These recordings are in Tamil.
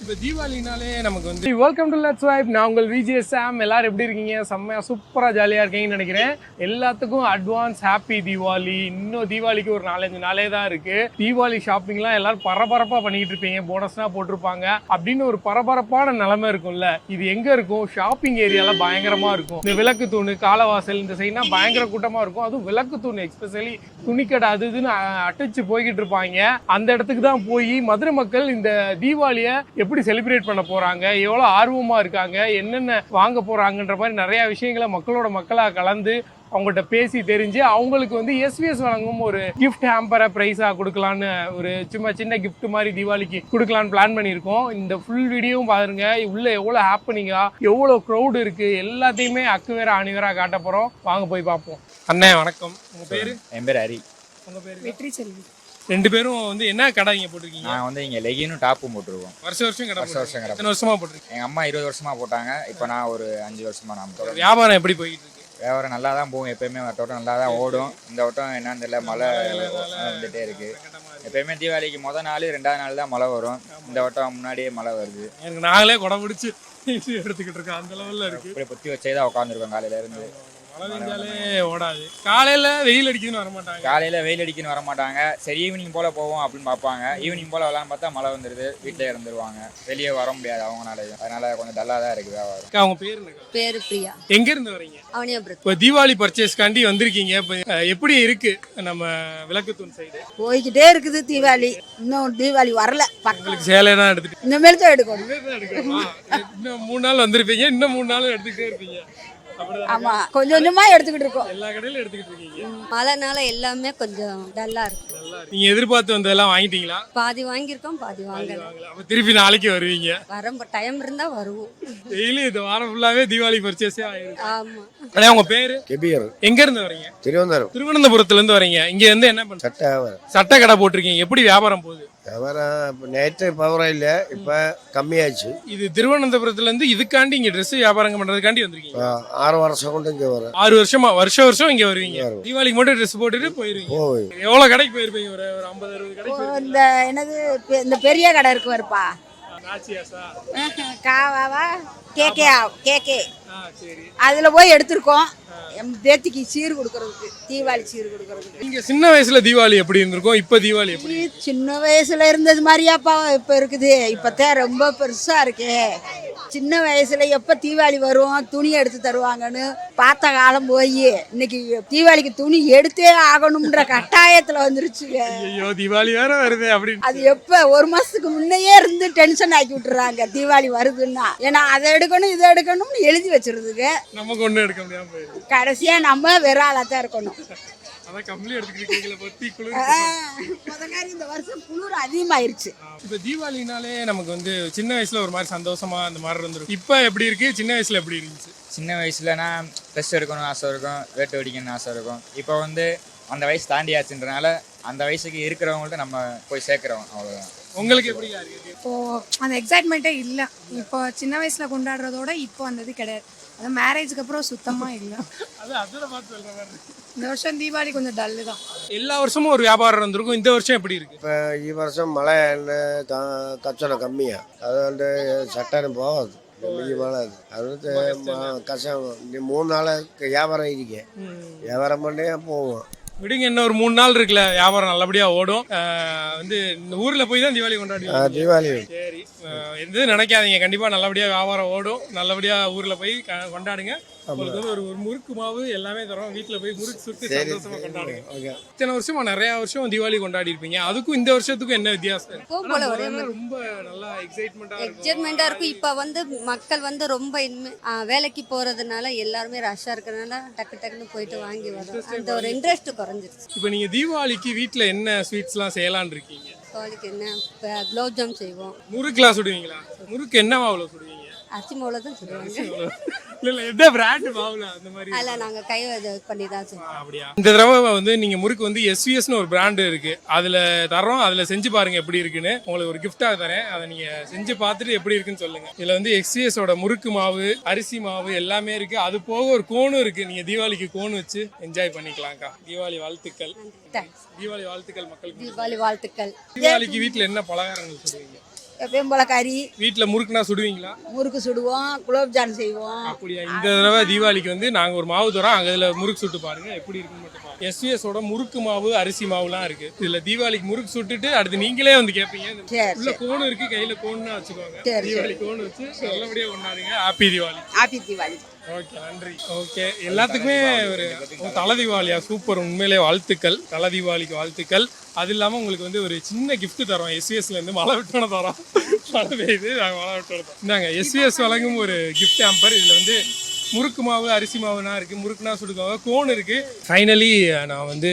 இப்போ தீபாவளினாலே நமக்கு வந்து வெல்கம் டு லெட்ஸ் வைப். நான் உங்கள் விஜே சாம். எல்லாரும் எப்படி இருக்கீங்க? செம்மையா சூப்பரா ஜாலியா இருக்கீங்கன்னு நினைக்கிறேன். எல்லாத்துக்கும் அட்வான்ஸ் ஹாப்பி தீபாவளி. இன்னும் தீபாவளிக்கு ஒரு 4-5 நாளே தான் இருக்கு. தீபாவளி ஷாப்பிங்லாம் எல்லாரும் பரபரப்பா பண்ணிட்டு இருப்பீங்க. போனஸ்லாம் போட்டிருப்பாங்க அப்படின்னு ஒரு பரபரப்பான நிலைமை இருக்கும்ல. இது எங்க இருக்கும்? ஷாப்பிங் ஏரியால பயங்கரமா இருக்கும். இந்த விளக்கு தூணு, காலவாசல் இந்த சைட்னா பயங்கர கூட்டமா இருக்கும். அதுவும் விளக்கு தூணு எக்ஸ்பெஷலி துணிக்கடை அது இதுன்னு அடிச்சு போய்கிட்டு இருப்பாங்க. அந்த இடத்துக்கு தான் போய் மதுரை மக்கள் இந்த தீபாவளியை எப்படி செலிப்ரேட் பண்ண போறாங்க, எவ்வளவு ஆர்வமா இருக்காங்க, என்னென்ன வாங்க போறாங்கன்ற மாதிரி நிறைய விஷயங்களை மக்களோட மக்களா கலந்து அவங்கள்ட்ட பேசி தெரிஞ்சு அவங்களுக்கு வந்து எஸ்விஎஸ் வழங்கும் ஒரு கிஃப்ட் ஹேம்பரை பிரைஸா கொடுக்கலான்னு ஒரு சும்மா சின்ன கிஃப்ட் மாதிரி தீபாவளிக்கு கொடுக்கலான்னு பிளான் பண்ணியிருக்கோம். இந்த ஃபுல் வீடியோவும் பாருங்க. உள்ள எவ்வளவு ஹாப்பனிங்கா, எவ்வளவு க்ரௌடு இருக்கு, எல்லாத்தையுமே அக்கு வேற ஆணி வேற காட்ட போறோம். வாங்க போய் பார்ப்போம். அண்ணே வணக்கம். உங்க பேரு? என் பேர் ஹரி. உங்க பேரு? வெற்றி செல்வி. ரெண்டு பேரும் வந்து என்ன கடை இங்க போட்டிருக்கீங்க? நான் வந்து இங்க லெகினும் டாப்பும் போட்டிருக்கோம். வருஷம் கடை. வருஷம் கடை. எத்தனை வருஷமா போட்டிருக்கீங்க? எங்க அம்மா 20 வருஷமா போட்டாங்க. இப்போ நான் ஒரு 5 வருஷமா நான் போடுறேன். வியாபாரம் எப்படி போயிட்டு இருக்கு? வியாபாரம் நல்லா தான் போகும். எப்பயுமே வட்டம் நல்லா தான் ஓடும். இந்த வட்டம் என்னன்னு தெரியல, மழை வந்துட்டே இருக்கு. எப்பயுமே தீபாவளிக்கு முதல் நாள் 2வது நாள் தான் மழை வரும். இந்த வட்டம் முன்னாடியே மழை வருது. எனக்கு நாங்களே குடம் பிடிச்சி எடுத்துக்கிட்டு இருக்கோம். அந்த லெவல்ல இருக்கு. இப்படி பொத்தி வச்சே தான் உட்காந்துருக்கோம் காலையில இருந்து. மழை பெஞ்சாலே ஓடாது. காலையில வெயில் அடிக்குதுன்னு வர மாட்டாங்க. காலையில வெயில் அடிக்குன்னு வர மாட்டாங்க. சரி ஈவினிங் போல போவோம் அப்படின்னு பார்ப்பாங்க. ஈவினிங் போல விளான்னு பார்த்தா மழை வந்துருது. வீட்டிலே இருந்துருவாங்க. வெளியே வர முடியாது அவங்களால. அதனால கொஞ்சம் டல்லா தான் இருக்கு வியாபாரம். அவங்க பேரு பிரியா. எங்க இருந்து வரீங்க? அவனியாபுரம். இப்போ தீபாவளி பர்ச்சேஸ்காண்டி வந்திருக்கீங்க. இப்போ எப்படி இருக்கு நம்ம விளக்குத்தூண் சைடு? போய்கிட்டே இருக்குது தீபாவளி. இன்னும் தீபாவளி வரல. உங்களுக்கு சேலை தான் எடுத்துட்டு இனிமேல் தான் எடுக்கணும். இன்னும் 3 நாள் வந்திருப்பீங்க. இன்னும் 3 நாள் எடுத்துக்கிட்டே இருப்பீங்க. ஆமா, கொஞ்சம் கொஞ்சமா எடுத்துக்கிட்டு இருக்கோம். எல்லா கடையிலும் எடுத்துக்கிட்டு இருக்கீங்க. மழைனால எல்லாமே கொஞ்சம் டல்லா இருக்கு. நீங்க எதிர்பார்த்து வந்ததெல்லாம் வாங்கிட்டீங்களா? பாதி வாங்கியிருக்கோம், பாதி வாங்கல. அப்ப திருப்பி நாளைக்கு வருவீங்க? வர டைம் இருந்தா வருவோம். டெய்லி இந்த வாரம் ஃபுல்லாவே தீபாவளி பர்ச்சேஸே ஆயிருக்கு. ஆமா. அண்ணா உங்க பேரு? கெபியர். எங்க இருந்து வரீங்க? திருவனந்தபுரத்துல இருந்து வரீங்க. இங்க வந்து என்ன பண்ற? சட்டை சட்டை கடை போட்டிருக்கீங்க. எப்படி வியாபாரம் போகுது? வியாபாரம் நேற்று பவரா இல்ல, இப்ப கம்மியாச்சு. இது திருவனந்தபுரத்துல இருந்து இதுக்காண்டி இங்க ட்ரெஸ் வியாபாரம் பண்றதுக்காண்டி வந்திருக்கீங்க? 6 வருஷம் கொண்டு இங்க வரும். 6 வருஷமா வருஷம் இங்க வருவீங்க. தீபாவளிக்கு மட்டும் ட்ரெஸ் போட்டுட்டு போயிருவீங்க. எவ்வளவு கடைக்கு போயிருப்பீங்க? ஒரு 50-60 கடைக்கு. இந்த என்னது இந்த பெரிய கடை இருக்கு வருப்பா. நாச்சியாசா? காவாவா கேகே. சரி. அதுல போய் எடுத்திருக்கோம். என் பேத்திக்கு சீர் கொடுக்கறதுக்கு, தீபாவளி சீர் கொடுக்கறதுக்கு. நீங்க சின்ன வயசுல தீபாவளி எப்படி இருந்திருக்கும்? இப்ப தீபாவளி எப்படி? சின்ன வயசுல இருந்தது மாதிரியாப்பா இப்ப இருக்குது. இப்பதான் ரொம்ப பெருசா இருக்கே. சின்ன வயசுல எப்ப தீபாவளி வரும், துணி எடுத்து தருவாங்கன்னு பார்த்த காலம் போய் இன்னைக்கு தீபாவளிக்கு துணி எடுத்தே ஆகணும்ன்ற கட்டாயத்துல வந்துருச்சுங்க. ஐயோ தீபாவளி வேற வருது அப்படின்னு. அது எப்ப 1 மாசத்துக்கு முன்னையே இருந்து டென்ஷன் ஆக்கி விட்டுறாங்க தீபாவளி வருதுன்னா. ஏன்னா அதை எடுக்கணும் இதை எடுக்கணும்னு எழுதி வச்சிருதுங்க. நமக்கு ஒண்ணு எடுக்க முடியாம போயிடுது. கடைசியா நம்ம வெறும் ஆளாத்தான் இருக்கணும். அதான் கம்பளி எடுத்துக்கிட்டீங்களா? பத்தி குளிர். முதல்ல இந்த வருஷம் குளிர் அதிகமாயிருச்சு. இப்ப தீபாவளினாலே நமக்கு வந்து சின்ன வயசுல ஒரு மாதிரி சந்தோஷமா அந்த மாதிரி இருந்திருக்கும். இப்ப எப்படி இருக்கு? சின்ன வயசுல எப்படி இருந்துச்சு? சின்ன வயசுலனா ட்ரெஸ் எடுக்கணும்னு ஆசை இருக்கும், வேட்டு வெடிக்கணும்னு ஆசை இருக்கும். இப்போ வந்து அந்த வயசு தாண்டியாச்சுன்றனால அந்த வயசுக்கு இருக்கிறவங்கள்ட்ட நம்ம போய் சேர்க்குறோம். அவ்வளோதான். உங்களுக்கு எப்படி இருக்கு? இப்போ அந்த எக்ஸைட்மெண்ட்டே இல்லை. இப்போ சின்ன வயசுல கொண்டாடுறதோட இப்போ அந்த இது கிடையாது. அது மேரேஜுக்கு அப்புறம் சுத்தமா இல்லை. இந்த வருஷம் தீபாவளி கொஞ்சம் டல்லு தான். எல்லா வருஷமும் ஒரு வியாபாரம் இருந்திருக்கும். இந்த வருஷம் எப்படி இருக்கு? இப்ப ಈ வருஷம் மழை கச்சனை கம்மியா, அது வந்து சட்டை போகாது. மழை அது கஷ்டம். 3 நாள் வியாபாரம் இருக்கு. வியாபாரம் பண்ணே போவோம். விடுங்க, இன்னும் ஒரு 3 நாள் இருக்குல்ல, வியாபாரம் நல்லபடியா ஓடும். வந்து இந்த ஊர்ல போய் தான் தீபாவளி கொண்டாடுவீங்க? தீபாவளி. சரி, எதுவும் நினைக்காதீங்க. கண்டிப்பா நல்லபடியா வியாபாரம் ஓடும். நல்லபடியா ஊர்ல போய் கொண்டாடுங்க. உங்களுக்கு வந்து ஒரு முறுக்கு மாவு எல்லாமே தரோம். வீட்டுல போய் முறுக்கு சுட்டு சந்தோஷமா கொண்டாடுங்க. இத்தனை வருஷமா நிறைய வருஷம் தீபாவளி கொண்டாடி இருப்பீங்க. அதுக்கும் இந்த வருஷத்துக்கும் என்ன வித்தியாசம்? ரொம்ப நல்லா எக்ஸைட்மெண்டா இருக்கும். இப்ப வந்து மக்கள் வந்து ரொம்ப வேலைக்கு போறதுனால எல்லாருமே ரஷ்ஷா இருக்கிறதுனால டக்கு டக்குன்னு போயிட்டு வாங்கி வரோம். அந்த ஒரு இன்ட்ரெஸ்ட் குறைஞ்சிருச்சு. இப்ப நீங்க தீபாவளிக்கு வீட்டுல என்ன ஸ்வீட்ஸ் எல்லாம் செய்யலான்னு இருக்கீங்க? தீபாவளிக்கு என்ன குலோப் ஜாம் செய்வோம். முறுக்குலாம் சுடுவீங்களா? முறுக்கு என்ன மாவுல சுடுவீங்க? அரிசி மாவுல தான் சுடுவாங்க. நாங்க கை பண்ணி தான் அப்படியா? இந்த தடவை வந்து நீங்க முறுக்கு வந்து எஸ்விஎஸ்னு ஒரு பிராண்ட் இருக்கு, அதுல தரோம். அதுல செஞ்சு பாருங்க எப்படி இருக்குன்னு. உங்களுக்கு ஒரு கிஃப்டா தரேன். அதை நீங்க செஞ்சு பார்த்துட்டு எப்படி இருக்குன்னு சொல்லுங்க. இதுல வந்து எஸ்விஎஸ் ஓட முறுக்கு மாவு, அரிசி மாவு எல்லாமே இருக்கு. அது போக ஒரு கோனும் இருக்கு. நீங்க தீபாவளிக்கு கோன் வச்சு என்ஜாய் பண்ணிக்கலாம்க்கா. தீபாவளி வாழ்த்துக்கள். தீபாவளி வாழ்த்துக்கள் மக்களுக்கு. தீபாவளி வாழ்த்துக்கள். தீபாவளிக்கு வீட்டுல என்ன பலகாரங்கள் சொல்லுவீங்க? எப்பயும் போல கறி, வீட்டில் முறுக்குனா சுடுவீங்களா? முறுக்கு சுடுவோம், குலோப்ஜான் செய்வோம். அப்படியா? இந்த தடவை தீபாவளிக்கு வந்து நாங்கள் ஒரு மாவு தரோம், அங்கே இதில் முறுக்கு சுட்டு பாருங்க எப்படி இருக்குன்னு மட்டும் பாருங்க. எஸ்விஎஸோட முறுக்கு மாவு அரிசி மாவுலாம் இருக்கு. இதில் தீபாவளிக்கு முறுக்கு சுட்டுட்டு அடுத்து நீங்களே வந்து கேட்பீங்க. சரி, உள்ள கோன் இருக்கு, கையில் கோன்னா வச்சுக்கோங்க. சரி. தீபாவளி கோன் வச்சு நல்லபடியாக கொண்டாடுங்க. Happy Deepavali. Happy Deepavali. Okay, நன்றி. ஓகே, எல்லாத்துக்குமே ஒரு தலை தீபாவளியா சூப்பர், உண்மையிலே வாழ்த்துக்கள். தலை தீபாவளிக்கு வாழ்த்துக்கள். அது இல்லாமல் உங்களுக்கு வந்து ஒரு சின்ன gift தரோம். எஸ்விஎஸ்லேருந்து மழை விட்டோன தரோம். மழை பெய்யுது, நாங்கள் மழை விட்டோன தரோம். இந்தாங்க எஸ்விஎஸ் வழங்கும் ஒரு gift ஹாம்பர். இதில் வந்து முறுக்கு மாவு அரிசி மாவுனா இருக்குது, முறுக்குனா சுடுக்காங்க, கோன் இருக்குது. ஃபைனலி நான் வந்து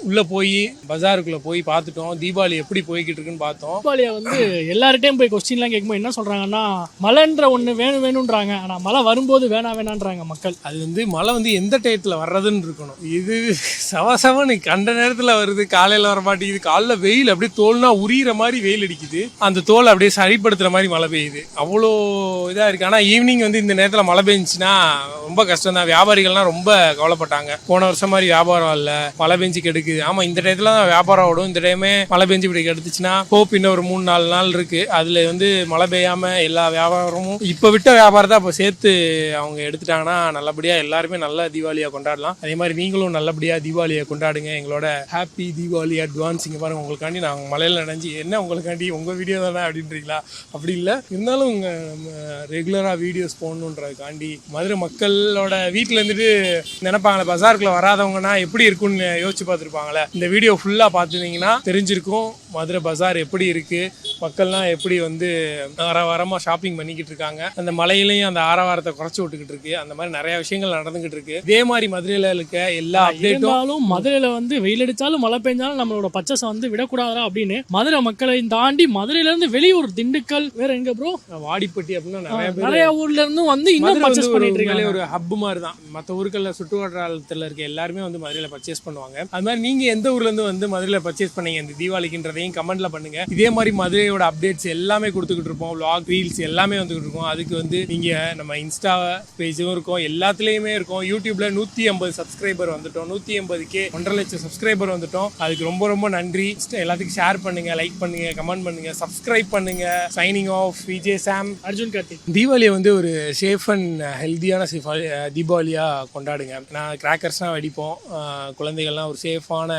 உள்ளே போய் பஜாருக்குள்ளே போய் பார்த்துட்டோம், தீபாவளி எப்படி போய்கிட்டு இருக்குன்னு பார்த்தோம். தீபாவளியை வந்து எல்லார்ட்டையும் போய் கொஸ்டின்லாம் கேட்கும்போது என்ன சொல்கிறாங்கன்னா, மழைன்ற ஒன்று வேணுன்றாங்க, ஆனால் மழை வரும்போது வேணான்றாங்க மக்கள். அது வந்து மழை வந்து எந்த டயத்தில் வர்றதுன்னு இருக்கணும். இது சவசவன்னு கண்ட நேரத்தில் வருது, காலையில் வர மாட்டேங்குது. காலைல வெயில் அப்படியே தோல்னா உரியிற மாதிரி வெயில் அடிக்குது, அந்த தோல் அப்படியே சரிப்படுத்துகிற மாதிரி மழை பெய்யுது. அவ்வளோ இதாக இருக்குது. ஆனால் ஈவினிங் வந்து இந்த நேரத்தில் மழை பெஞ்சுன்னா ரொம்ப கஷ்டம் தான். வியாபாரிகள்லாம் ரொம்ப கவலைப்பட்டாங்க. போன வருஷம் மாதிரி வியாபாரம் இல்லை, மழை பெஞ்சு கெடுக்குது. ஆமாம், இந்த டயத்தில் தான் வியாபாரம் ஓடும். இந்த டைமே மழை பெஞ்சு இப்படி கெடுத்துச்சுன்னா ஹோப் இன்னும் ஒரு 3-4 நாள் இருக்குது. அதில் வந்து மழை பெய்யாமல் எல்லா வியாபாரமும் இப்போ விட்ட வியாபாரத்தை அப்போ சேர்த்து அவங்க எடுத்துட்டாங்கன்னா நல்லபடியாக எல்லாருமே நல்ல தீபாவளியாக கொண்டாடலாம். அதே மாதிரி நீங்களும் நல்லபடியாக தீபாவளியை கொண்டாடுங்க. எங்களோட ஹாப்பி தீபாவளி அட்வான்ஸ். இங்கே பாருங்கள், உங்களுக்காண்டி நாங்கள் மழையில் நனைஞ்சி என்ன உங்களுக்காண்டி உங்கள் வீடியோ தானே அப்படின்றீங்களா? அப்படி இல்லை, இருந்தாலும் உங்கள் ரெகுலராக வீடியோஸ் போடணுன்றதுக்காண்டி மதுரை மக்களோட வீட்டில் இருந்துட்டு நினைப்பாங்களே பஜாருக்குள்ள வராதவங்கன்னா எப்படி இருக்குன்னு யோசிச்சு பார்த்துருப்பாங்களே. இந்த வீடியோ ஃபுல்லாக பார்த்துருந்தீங்கன்னா தெரிஞ்சிருக்கும் மதுரை பஜார் எப்படி இருக்கு, மக்கள்லாம் எப்படி வந்து ஆரவாரமாக ஷாப்பிங் பண்ணிக்கிட்டு இருக்காங்க. அந்த மலையிலையும் அந்த ஆரவாரத்தை குறைச்சி விட்டுக்கிட்டு இருக்கு. அந்த மாதிரி நிறைய விஷயங்கள் நடந்துகிட்டு இருக்கு. இதே மாதிரி மதுரையில் இருக்க எல்லா அப்டேட்டும், மதுரையில் வந்து வெயில் அடித்தாலும் மழை பெஞ்சாலும் நம்மளோட பச்சை வந்து விடக்கூடாதா அப்படின்னு மதுரை மக்களை தாண்டி மதுரையிலேருந்து வெளியூர் திண்டுக்கல் வேற எங்க ப்ரோ வாடிப்பட்டி அப்படின்னா நிறைய ஊர்ல இருந்தும் வந்து இன்னும் பர்ச்சேஸ் பண்ணிட்டு இருக்காங்க. ஒரு ஹப் மாதிரி தான். மற்ற ஊர்களில் சுற்றுவட்டாரத்தில் இருக்க எல்லாருமே வந்து மதுரையில் பர்ச்சேஸ் பண்ணுவாங்க. அது மாதிரி நீங்கள் எந்த ஊர்லேருந்து வந்து மதுரையில் பர்ச்சேஸ் பண்ணீங்க இந்த தீபாவளிக்குன்றதையும் கமெண்ட்ல பண்ணுங்க. இதே மாதிரி மதுரையோட அப்டேட்ஸ் எல்லாமே கொடுத்துக்கிட்டு இருப்போம். vlog ரீல்ஸ் எல்லாமே வந்துகிட்டு இருக்கோம். அதுக்கு வந்து நீங்கள் நம்ம இன்ஸ்டா பேஜும் இருக்கும், எல்லாத்துலேயுமே இருக்கும். யூடியூப்ல 150 சப்ஸ்கிரைபர் வந்துட்டோம். 150K 1.5 லட்சம் சப்ஸ்கிரைபர் வந்துட்டோம். அதுக்கு ரொம்ப ரொம்ப நன்றி. எல்லாத்துக்கும் ஷேர் பண்ணுங்க, லைக் பண்ணுங்க, கமெண்ட் பண்ணுங்க, சப்ஸ்கிரைப் பண்ணுங்க. சைனிங் ஆஃப் விஜே சாம், அர்ஜுன் கார்த்திக். தீபாவளியை வந்து ஒரு சேஃப் அண்ட் ஹெல்த்தியான தீபாவளியாக கொண்டாடுங்க. நான் கிராக்கர்ஸ்லாம் வெடிப்போம். குழந்தைகள்லாம் ஒரு சேஃபான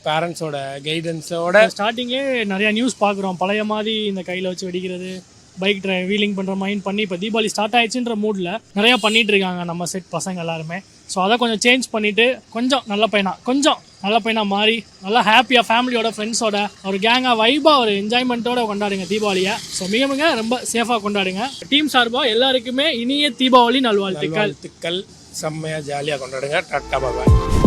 பேரண்ட்ஸோட கைடன்ஸோட. ஸ்டார்டிங்லேயே நிறைய நியூஸ் பார்க்குறோம், பழைய மாதிரி இந்த கையில் வச்சு வெடிக்கிறது, பைக் வீலிங் பண்ணுற மைண்ட் பண்ணி இப்போ தீபாவளி ஸ்டார்ட் ஆயிடுச்சுன்ற மூடில் நிறையா பண்ணிட்டு இருக்காங்க நம்ம செட் பசங்க எல்லாருமே. ஸோ அதை கொஞ்சம் சேஞ்ச் பண்ணிவிட்டு கொஞ்சம் நல்ல பையனாக மாறி நல்லா ஹாப்பியாக ஃபேமிலியோட ஃப்ரெண்ட்ஸோட ஒரு கேங்காக வைபாக ஒரு என்ஜாய்மெண்ட்டோட கொண்டாடுங்க தீபாவளியை. ஸோ மிக ரொம்ப சேஃபாக கொண்டாடுங்க. டீம் சார்பாக எல்லாருக்குமே இனிய தீபாவளி நல்வாழ்த்துக்கள். செம்மையாக ஜாலியாக கொண்டாடுங்க. டாட்டா பாய்.